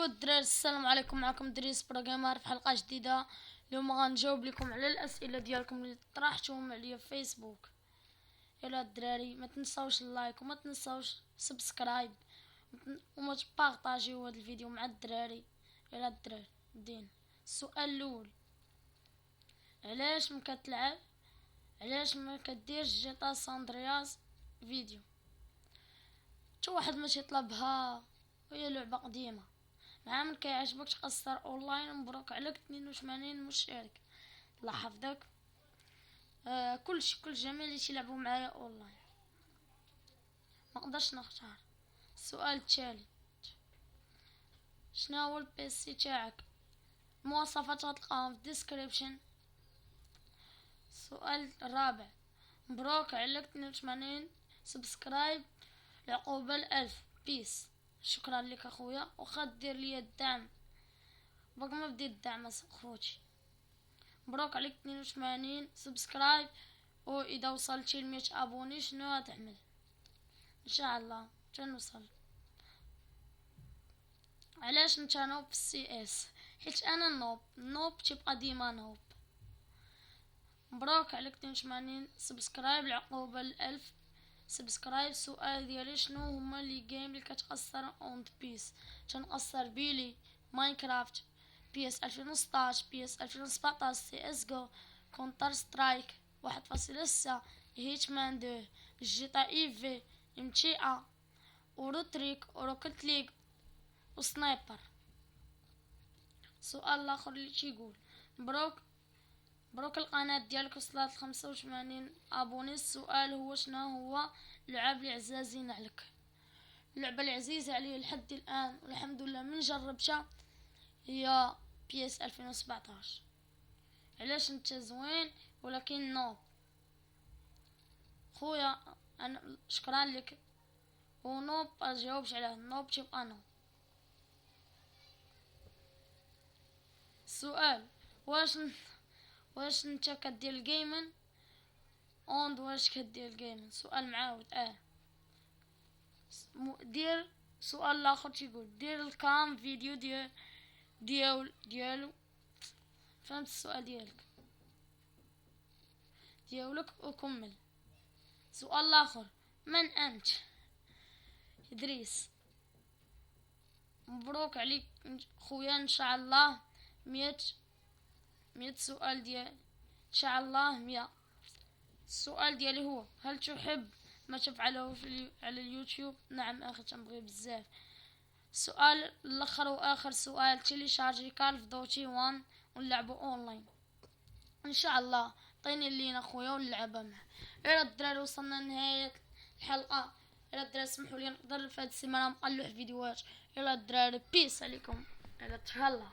الدراري، السلام عليكم. معكم دريس بروجرامر في حلقه جديده. اليوم غنجاوب لكم على الاسئله ديالكم اللي طرحتوهم عليا في فيسبوك. يلا الدراري، ما تنساوش اللايك وما تنساوش سبسكرايب وما تبارطاجيو هذا الفيديو مع الدراري. يلا الدراري بدينا. السؤال الاول: علاش ما كديرش جيتا ساندرياس فيديو؟ حتى واحد ما تيطلبها، وهي لعبه قديمه. مع من كيعجبك تقصر اونلاين، مبروك عليك 82 مشترك. الله يحفظك. كل جميع اللي تيلعبوا معايا اونلاين. ما نقدرش نختار. السؤال التالي: شنو هو البيسي تاعك؟ المواصفات غتلقاهم في الديسكريبشن. السؤال الرابع: مبروك عليك 82 سبسكرايب، العقوبة 1000 بيس. شكرا لك اخويا، وخا دير لي الدعم. باقي ما بديت الدعم اخوتي. مبروك عليك 82 سبسكرايب، واذا وصلتي ل 100 ابوني شنو غتعمل؟ ان شاء الله تنوصل. علاش انت نوب في السي اس؟ حيت انا نوب تيبقى ديما نوب. مبروك عليك 82 سبسكرايب، العقوبة 1000 سبسكرايب. السؤال ديالي: شنو هما لي جيم اللي كتقصر اون بيس؟ تنقصر بيلي، ماينكرافت، بي اس 2016، بي اس 2017، سي اس جو، كونتر سترايك 1.6، هيتمان 2، جيتا ايفي، امتيا، اوروتريك، اوروكلت ليج، وسنايبر. سؤال الاخر اللي تيقول: مبروك القناة ديالك وصلت 85 ابوني. السؤال هو: شنو هو اللعب اللي عزازين عليك؟ اللعبة العزيزة علي لحد الان والحمد لله من جربتها هي بي اس 2017. علاش انت زوين ولكن نوب؟ خويا انا شكرا لك، ونوب اجاوبش عليه. نوب تبقى نوب. السؤال: واش انت كدير الجيمن واش كدير الجيمن؟ سؤال معاود. دير. سؤال الاخر تيقول: دير الكام فيديو ديالو. فهمت السؤال ديالك وكمل. سؤال الاخر: من انت؟ ادريس. مبروك عليك خويا، ان شاء الله 100 سؤال ديال ان شاء الله 100. السؤال ديالي هو: هل تحب ما تفعله على اليوتيوب؟ نعم اخي، تنبغي بزاف. السؤال الاخر واخر سؤال: تيليشارجي كال اوف دوتي 1 ونلعبوا اونلاين ان شاء الله. عطيني اللين اخويا ونلعبها معاه. يلا الدراري، وصلنا لنهايه الحلقه. يلا الدراري سمحوا لي نقدر في هذه السيمانه نقلع فيديوهات. يلا الدراري، بيس عليكم. يلا تهلا.